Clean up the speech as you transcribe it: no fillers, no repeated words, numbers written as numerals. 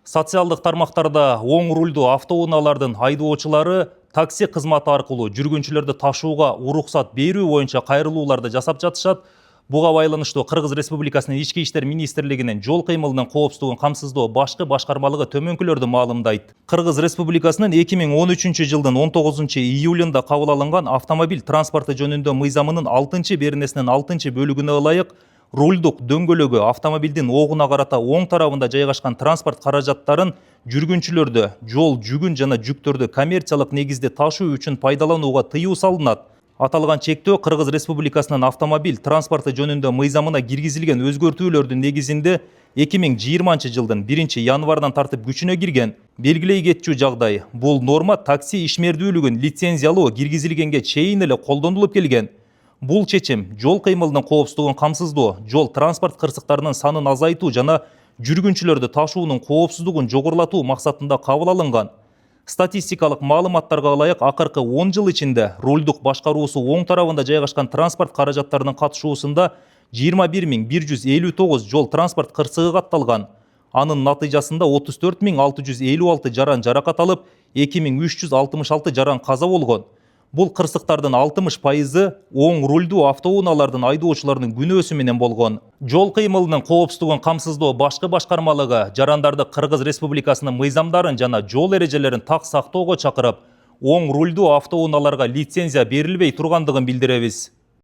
Социалдык тармактарда оң рульдуу автоунаалардын айдоочулары такси кызматы аркылуу жүргүнчүлөрдү ташууга уруксат берүү боюнча кайрылууларды жасап жатышат. Буга байланыштуу Кыргыз Республикасынын Ички иштер министрлигинин жол кыймылынын коопсуздугун камсыздоо башкы башкармалыгы төмөнкүлөрдү маалымдайт. Кыргыз Республикасынын 2013 жылдын 19 июлунда кабыл алынган автомобиль транспорту жөнүндө мыйзамынын 6-беренесинин 6-бөлүгүнө ылайык рульдук дөңгөлөгү автомобилдин огуна карата оң тарабында жайгашкан транспорт каражаттарын жүргүнчүлөрдү жол жүгүн жана жүктөрдү коммерциялык негизде ташуу үчүн пайдаланууга тыюу салынат. Аталган чектөө Кыргыз Республикасынын автомобиль транспорту жөнүндө мыйзамына киргизилген өзгөртүүлөрдүн негизинде 2020 жылдын 1-январынан тартып күчүнө кирген. Белгилей кетчү жагдай, бул норма такси ишмердүүлүгүн лицензиялоо киргизилгенге чейин эле колдонулуп келген. Бул чечим жол кыймылынын коопсуздугун камсыздоо, жол транспорт кырсыктарынын санын азайтуу жана жүргүнчүлөрдү ташуунун коопсуздугун жогорулатуу максатында кабыл алынган. Статистикалык маалыматтарга ылайык акыркы 10 жыл ичинде рульдук башкаруусу оң тарабында жайгашкан транспорт каражаттарынын катышуусунда 21659 жол транспорт кырсыгы катталган. Анын натыйжасында 34656 жаран жаракат алып, 2366 жаран каза болгон. Бул кырсыктардын 60%-ы оң рульдуу автоунаалардын айдоочуларынын күнөөсү менен болгон. Жол кыймылынын коопсуздугун камсыздоо башкы башкармалыгы жарандарды Кыргыз Республикасынын мыйзамдарын жана жол эрежелерин так сактоого чакырып, оң рульдуу автоунааларга лицензия берилбей тургандыгын билдиребиз.